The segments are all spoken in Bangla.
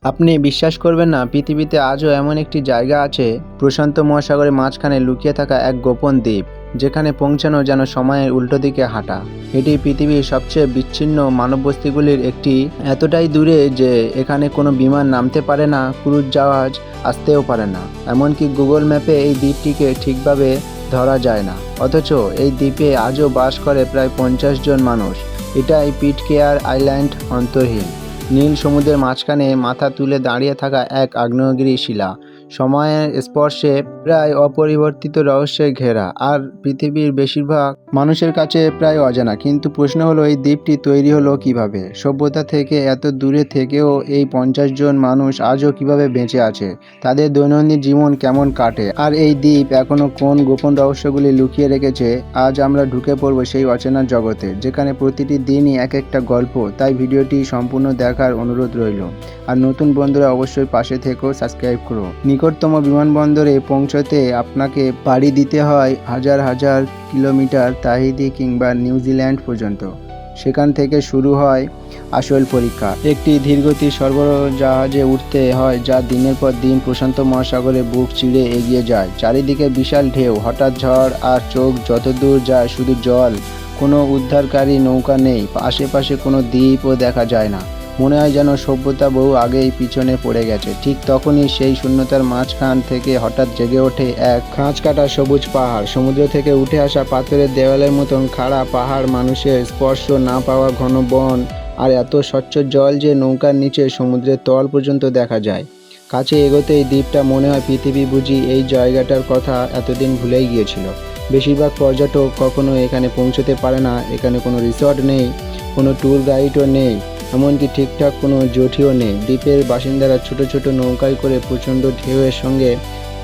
আপনি বিশ্বাস করবেন না, পৃথিবীতে আজও এমন একটি জায়গা আছে, প্রশান্ত মহাসাগরের মাঝখানে লুকিয়ে থাকা এক গোপন দ্বীপ, যেখানে পৌঁছানো যেন সময়ের উল্টো দিকে হাঁটা। এটি পৃথিবীর সবচেয়ে বিচ্ছিন্ন মানববস্তিগুলির একটি, এতটাই দূরে যে এখানে কোনো বিমান নামতে পারে না, ক্রুজ জাহাজ আসতেও পারে না, এমনকি গুগল ম্যাপে এই দ্বীপটিকে ঠিকভাবে ধরা যায় না। অথচ এই দ্বীপে আজও বাস করে প্রায় 50 জন মানুষ। এটাই পিটকেয়ার আইল্যান্ড, অন্তহীন নীল সমুদ্রের মাঝখানে মাথা তুলে দাঁড়িয়ে থাকা এক আগ্নেয়গিরি শিলা, সময়ের স্পর্শে প্রায় অপরিবর্তিত রহস্যে ঘেরা, আর পৃথিবীর বেশিরভাগ মানুষের কাছে প্রায় অজানা। কিন্তু প্রশ্ন হলো, এই দ্বীপটি তৈরি হলো কিভাবে? সভ্যতা থেকে এত দূরে থেকেও এই 50 জন মানুষ আজও কিভাবে বেঁচে আছে? তাদের দৈনন্দিন জীবন কেমন কাটে? আর এই দ্বীপ এখনো কোন গোপন রহস্যগুলি লুকিয়ে রেখেছে? আজ আমরা ঢুকে পড়ব সেই অচেনা জগতে, যেখানে প্রতিটি দিনই এক একটা গল্প। তাই ভিডিওটি সম্পূর্ণ দেখার অনুরোধ রইল। আর নতুন বন্ধুরা অবশ্যই পাশে থেকেও সাবস্ক্রাইব করো। নিকটতম বিমানবন্দরে পৌঁছতে আপনাকে পাড়ি দিতে হয় হাজার হাজার কিলোমিটার, তাহিতি কিংবা নিউজিল্যান্ড পর্যন্ত। সেখান থেকে শুরু হয় আসল পরীক্ষা। একটি ধীরগতি সরবরাহ জাহাজে উঠতে হয়, যা দিনের পর দিন প্রশান্ত মহাসাগরে বুক চিরে এগিয়ে যায়। চারিদিকে বিশাল ঢেউ, হঠাৎ ঝড়, আর চোখ যতদূর যায় শুধু জল। কোনো উদ্ধারকারী নৌকা নেই, আশেপাশে কোনো দ্বীপও দেখা যায় না। মনে হয় যেন সভ্যতা বহু আগেই পিছনে পড়ে গেছে। ঠিক তখনই সেই শূন্যতার মাঝখান থেকে হঠাৎ জেগে ওঠে এক খাঁজ কাটা সবুজ পাহাড়। সমুদ্র থেকে উঠে আসা পাথরের দেওয়ালের মতন খাড়া পাহাড়, মানুষের স্পর্শ না পাওয়া ঘন বন, আর এত স্বচ্ছ জল যে নৌকার নিচে সমুদ্রের তল পর্যন্ত দেখা যায়। কাছে এগোতেই দ্বীপটা মনে হয় পৃথিবী বুঝি এই জায়গাটার কথা এতদিন ভুলেই গিয়েছিল। বেশিরভাগ পর্যটক কখনো এখানে পৌঁছতে পারে না। এখানে কোনো রিসর্ট নেই, কোনো ট্যুর গাইডও নেই, এমনকি ঠিকঠাক কোনো জঠিও নেই। দ্বীপের বাসিন্দারা ছোট ছোট নৌকায় করে প্রচণ্ড ঢেউয়ের সঙ্গে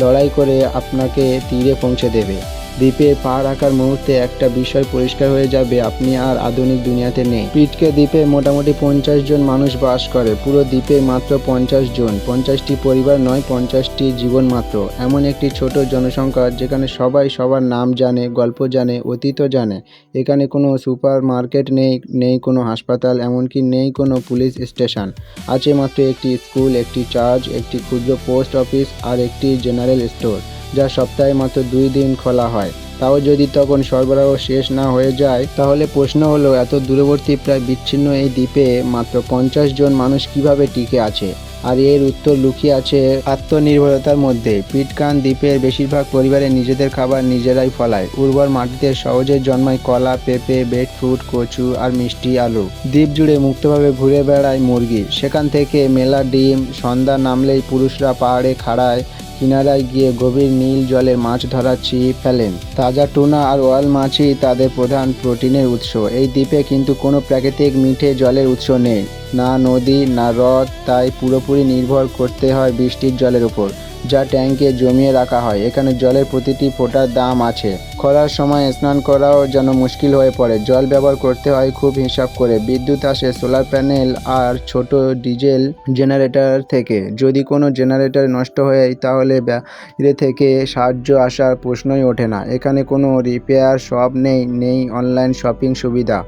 লড়াই করে আপনাকে তীরে পৌঁছে দেবে। দ্বীপে পা রাখার মুহূর্তে একটা বিষয় পরিষ্কার হয়ে যাবে, আপনি আর আধুনিক দুনিয়াতে নেই। পিটকে দ্বীপে মোটামুটি 50 জন মানুষ বাস করে। পুরো দ্বীপে মাত্র 50 জন, 50টি পরিবার নয়, 50টি জীবন মাত্র। এমন একটি ছোট জনসংখ্যা যেখানে সবাই সবার নাম জানে, গল্প জানে, অতীতও জানে। এখানে কোনো সুপার মার্কেট নেই, নেই কোনো হাসপাতাল, এমনকি নেই কোনো পুলিশ স্টেশন। আছে মাত্র একটি স্কুল, একটি চার্চ, একটি ক্ষুদ্র পোস্ট অফিস, আর একটি জেনারেল স্টোর, যা সপ্তাহে মাত্র 2 দিন খোলা হয়। তাও যদি তখন সরবরাহ শেষ না হয়ে যায়। তাহলে প্রশ্ন হলো, এত দূরবর্তী প্রায় বিচ্ছিন্ন এই দ্বীপে মাত্র 50 জন মানুষ কিভাবে টিকে আছে? আর এর উত্তর লুকিয়ে আছে আত্মনির্ভরতার মধ্যে। পিটকান দ্বীপের বেশিরভাগ পরিবারে নিজেদের খাবার নিজেরাই ফলায়। উর্বর মাটিতে সহজে জন্মায় কলা, পেঁপে, বেডফ্রুট, কচু আর মিষ্টি আলু। দ্বীপ জুড়ে মুক্তভাবে ঘুরে বেড়ায় মুরগি, সেখান থেকে মেলা ডিম। সন্ধ্যা নামলেই পুরুষরা পাহাড়ে খাড়ায় কিনারায় গিয়ে গভীর নীল জলের মাছ ধরার ছিপ ফেলেন। তাজা টুনা আর ওয়াল মাছই তাদের প্রধান প্রোটিনের উৎস। এই দ্বীপে কিন্তু কোনো প্রাকৃতিক মিঠে জলের উৎস নেই, না নদী, না হ্রদ। তাই পুরোপুরি নির্ভর করতে হয় বৃষ্টির জলের উপর, যা ট্যাঙ্কে জমিয়ে রাখা হয়। এখানে জলের প্রতিটি ফোঁটার দাম আছে। খরার সময় স্নান করাও যেন মুশকিল হয়ে পড়ে। জল ব্যবহার করতে হয় খুব হিসাব করে। বিদ্যুৎ আসে সোলার প্যানেল আর ছোট ডিজেল জেনারেটর থেকে। যদি কোনো জেনারেটর নষ্ট হয় তাহলে বাইরে থেকে সাহায্য আসার প্রশ্নই ওঠে না। এখানে কোনো রিপেয়ার শপ নেই, নেই অনলাইন শপিং সুবিধা,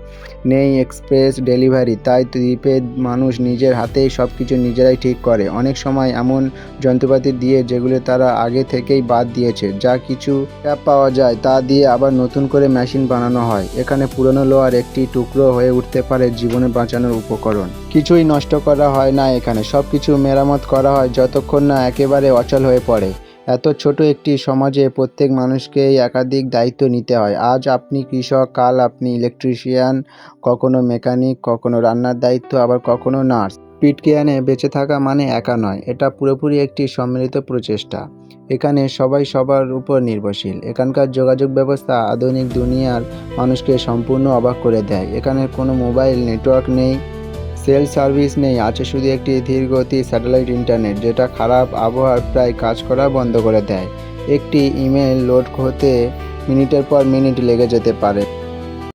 নেই এক্সপ্রেস ডেলিভারি। তাই দ্বীপের মানুষ নিজের হাতেই সব কিছু নিজেরাই ঠিক করে। অনেক সময় এমন যন্ত্রপাতি দিয়ে যেগুলো তারা আগে থেকেই বাদ দিয়েছে। যা কিছু ট্যাপ পাওয়া যায় তা দিয়ে আবার নতুন করে মেশিন বানানো হয়। এখানে পুরনো লোহার একটি টুকরো হয়ে উঠতে পারে জীবনে বাঁচানোর উপকরণ। কিছুই নষ্ট করা হয় না এখানে, সব কিছু মেরামত করা হয় যতক্ষণ না একেবারে অচল হয়ে পড়ে। এত ছোট একটি সমাজে প্রত্যেক মানুষকেই একাধিক দায়িত্ব নিতে হয়। আজ আপনি কৃষক, কাল আপনি ইলেকট্রিশিয়ান, কখনো মেকানিক, কখনো রান্নার দায়িত্ব, আবার কখনো নার্স। পিটকেয়ানে বেঁচে থাকা মানে একা নয়, এটা পুরোপুরি একটি সম্মিলিত প্রচেষ্টা। এখানে সবাই সবার উপর নির্ভরশীল। এখানকার যোগাযোগ ব্যবস্থা আধুনিক দুনিয়ার মানুষকে সম্পূর্ণ অবাক করে দেয়। এখানে কোনো মোবাইল নেটওয়ার্ক নেই, সেল সার্ভিস নেই, আছে শুধু একটি ধীরগতি স্যাটেলাইট ইন্টারনেট, যেটা খারাপ আবহাওয়ার প্রায় কাজ করা বন্ধ করে দেয়। একটি ইমেল লোড হতে মিনিটের পর মিনিট লেগে যেতে পারে।